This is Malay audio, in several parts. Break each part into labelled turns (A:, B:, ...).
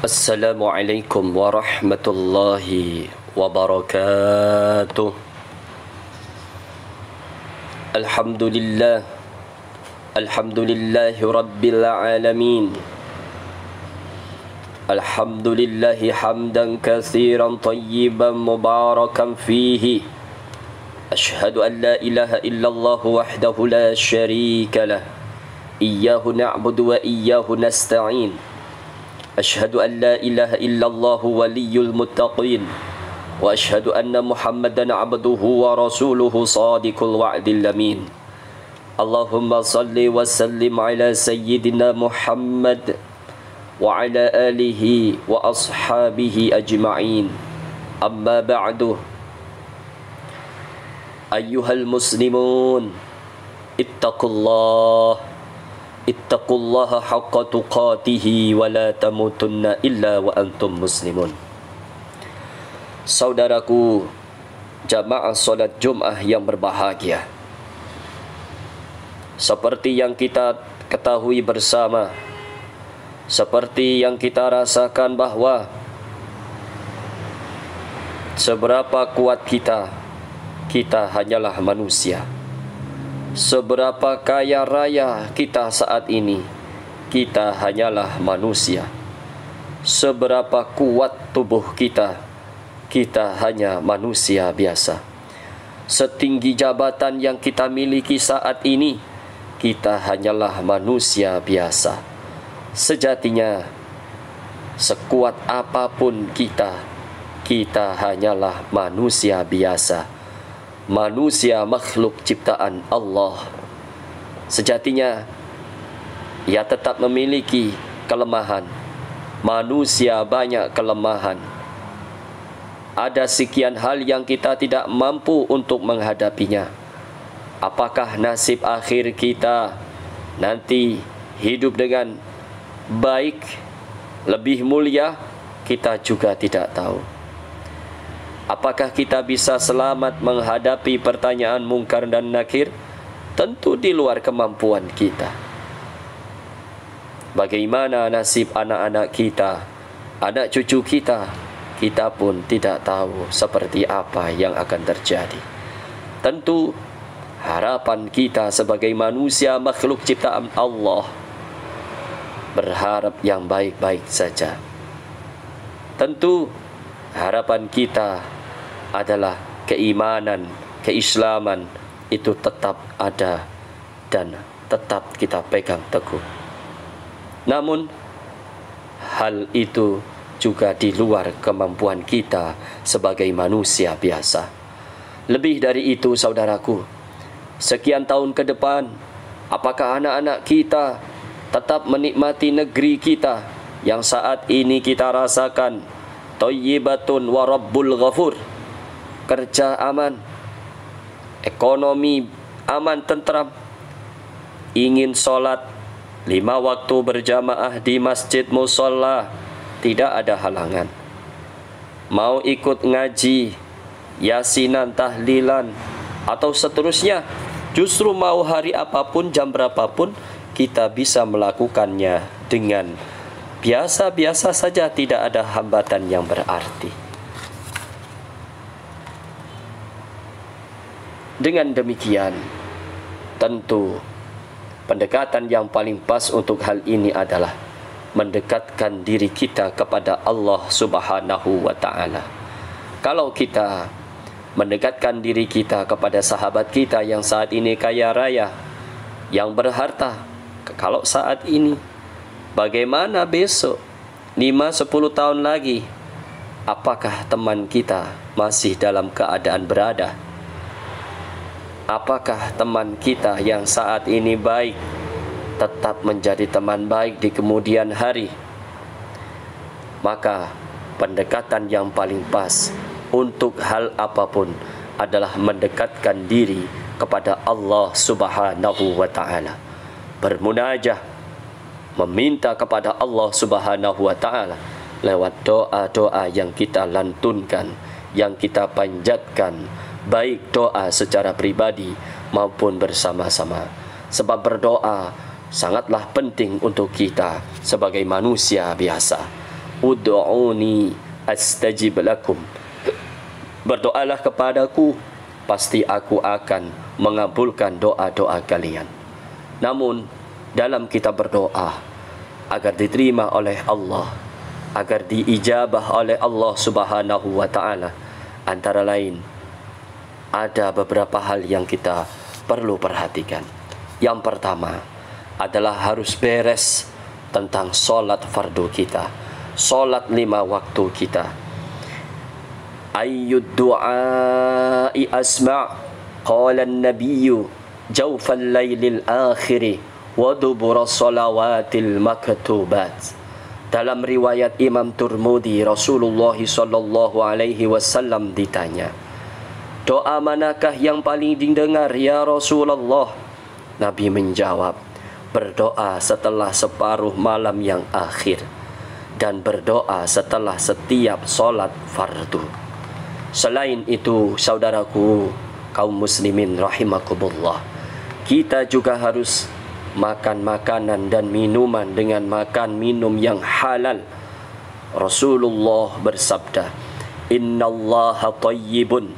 A: Assalamualaikum warahmatullahi wabarakatuh. Alhamdulillah, alhamdulillahi rabbil alamin. Alhamdulillahi hamdan katsiran tayyiban mubarakan fihi. Ashhadu an la ilaha illallah wahdahu la syarika lah. Iyyahu na'budu wa iyyahu nasta'in. أشهد أن لا إله إلا الله ولي المتقين وأشهد أن محمدا عبده ورسوله صادق الوعد الأمين اللهم صل وسلم على سيدنا محمد وعلى آله وأصحابه أجمعين أما بعد أيها المسلمون اتقوا الله Ittaqullaha haqqa tuqatihi wa la tamutunna illa wa antum muslimun. Saudaraku jamaah salat Jumat yang berbahagia, seperti yang kita ketahui bersama, seperti yang kita rasakan bahwa seberapa kuat kita hanyalah manusia. Seberapa kaya raya kita saat ini, kita hanyalah manusia. Seberapa kuat tubuh kita hanya manusia biasa. Setinggi jabatan yang kita miliki saat ini, kita hanyalah manusia biasa. Sejatinya, sekuat apapun kita hanyalah manusia biasa. Manusia makhluk ciptaan Allah. Sejatinya ia tetap memiliki kelemahan. Manusia banyak kelemahan. Ada sekian hal yang kita tidak mampu untuk menghadapinya. Apakah nasib akhir kita nanti hidup dengan baik, lebih mulia, kita juga tidak tahu. Apakah kita bisa selamat menghadapi pertanyaan mungkar dan nakir? Tentu di luar kemampuan kita. Bagaimana nasib anak-anak kita, anak cucu kita? Kita pun tidak tahu seperti apa yang akan terjadi. Tentu harapan kita sebagai manusia makhluk ciptaan Allah berharap yang baik-baik saja. Tentu harapan kita adalah keimanan, keislaman itu tetap ada dan tetap kita pegang teguh. Namun hal itu juga di luar kemampuan kita sebagai manusia biasa. Lebih dari itu, saudaraku, sekian tahun ke depan, apakah anak-anak kita tetap menikmati negeri kita yang saat ini kita rasakan thayyibatun wa rabbul ghafur? Kerja aman, ekonomi aman, tentram, ingin sholat 5 waktu berjamaah di masjid musola, tidak ada halangan. Mau ikut ngaji, yasinan, tahlilan, atau seterusnya, justru mau hari apapun, jam berapapun, kita bisa melakukannya dengan biasa-biasa saja, tidak ada hambatan yang berarti. Dengan demikian, tentu pendekatan yang paling pas untuk hal ini adalah mendekatkan diri kita kepada Allah Subhanahu wa ta'ala. Kalau kita mendekatkan diri kita kepada sahabat kita yang saat ini kaya raya, yang berharta, kalau saat ini, bagaimana besok, 5-10 tahun lagi? Apakah teman kita masih dalam keadaan berada? Apakah teman kita yang saat ini baik tetap menjadi teman baik di kemudian hari? Maka pendekatan yang paling pas untuk hal apapun adalah mendekatkan diri kepada Allah Subhanahu wa ta'ala. Bermunajah, meminta kepada Allah Subhanahu wa ta'ala lewat doa-doa yang kita lantunkan, yang kita panjatkan, baik doa secara pribadi maupun bersama-sama. Sebab berdoa sangatlah penting untuk kita sebagai manusia biasa. ud'uni astajib lakum. Berdoalah kepadaku, pasti aku akan mengabulkan doa-doa kalian. Namun dalam kita berdoa agar diterima oleh Allah, agar diijabah oleh Allah Subhanahu wa taala, antara lain ada beberapa hal yang kita perlu perhatikan. Yang pertama adalah harus beres tentang solat fardu kita, solat 5 waktu kita. Ayyud du'ai asma' qala an-nabiyyu jawfal lailil akhiri wa dubura salawatil maktubat. Dalam riwayat Imam Tirmidzi, Rasulullah sallallahu alaihi wasallam ditanya, doa manakah yang paling didengar ya Rasulullah? Nabi menjawab, berdoa setelah separuh malam yang akhir dan berdoa setelah setiap solat fardu. Selain itu, saudaraku kaum muslimin rahimakumullah, kita juga harus makan makanan dan minuman dengan makan minum yang halal. Rasulullah bersabda, innallaha tayyibun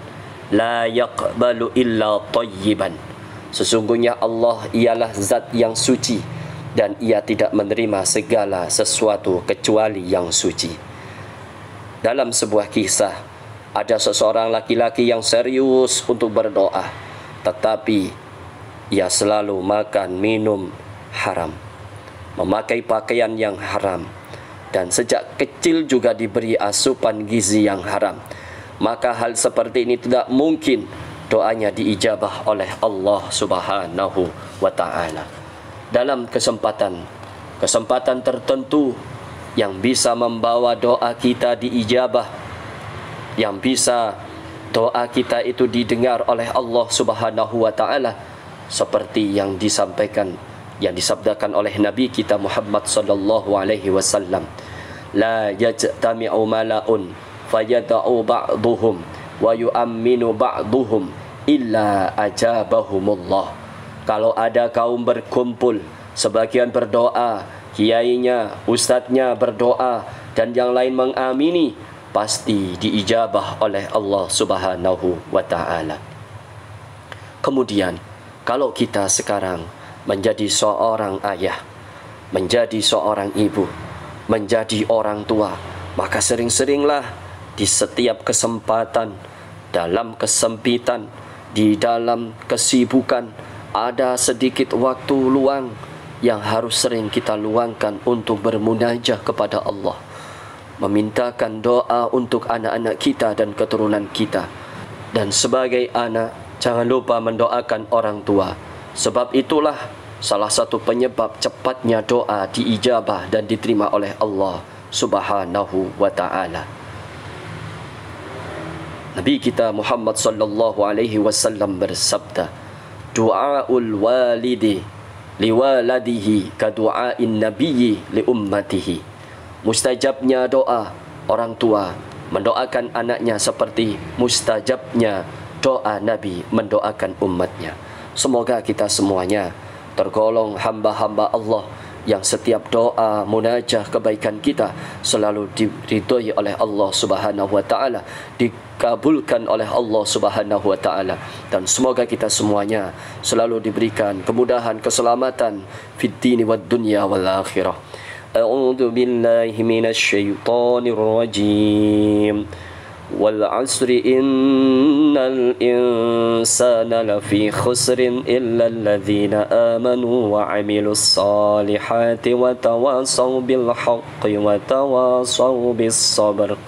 A: la yaqbalu illa tayyiban. Sesungguhnya Allah ialah zat yang suci dan ia tidak menerima segala sesuatu kecuali yang suci. Dalam sebuah kisah, ada seseorang laki-laki yang serius untuk berdoa, tetapi ia selalu makan minum haram, memakai pakaian yang haram, dan sejak kecil juga diberi asupan gizi yang haram. Maka hal seperti ini tidak mungkin doanya diijabah oleh Allah Subhanahu wa ta'ala. Dalam kesempatan tertentu yang bisa membawa doa kita diijabah, yang bisa doa kita itu didengar oleh Allah Subhanahu wa ta'ala, seperti yang disampaikan, yang disabdakan oleh Nabi kita Muhammad sallallahu alaihi wasallam, la yajtami'u mala'un fayada'u ba'duhum wa yu'amminu ba'duhum illa ajabahumullah. Kalau ada kaum berkumpul, sebagian berdoa, kiainya, ustadznya berdoa, dan yang lain mengamini, pasti diijabah oleh Allah Subhanahu wa ta'ala. Kemudian, kalau kita sekarang menjadi seorang ayah, menjadi seorang ibu, menjadi orang tua, maka sering-seringlah di setiap kesempatan, dalam kesempitan, di dalam kesibukan, ada sedikit waktu luang yang harus sering kita luangkan untuk bermunajah kepada Allah, memintakan doa untuk anak-anak kita dan keturunan kita. Dan sebagai anak, jangan lupa mendoakan orang tua, sebab itulah salah satu penyebab cepatnya doa diijabah dan diterima oleh Allah Subhanahu wa ta'ala. Nabi kita Muhammad sallallahu alaihi wasallam bersabda, du'aul walidi liwaladihi ka du'ain nabiyyi li ummatihi. Mustajabnya doa orang tua mendoakan anaknya seperti mustajabnya doa Nabi mendoakan umatnya. Semoga kita semuanya tergolong hamba-hamba Allah yang setiap doa munajah kebaikan kita selalu diridhoi oleh Allah Subhanahu wa ta'ala, dikabulkan oleh Allah Subhanahu wa ta'ala. Dan semoga kita semuanya selalu diberikan kemudahan, keselamatan fid dini wad dunya wal akhirah. A'udzu billahi minasy syaithanir rajim. Wal 'asri innal insana lafi khusrin illa alladhina amanu wa 'amilus salihati wa tawasaw bil haqqi wa tawasaw bis sabr.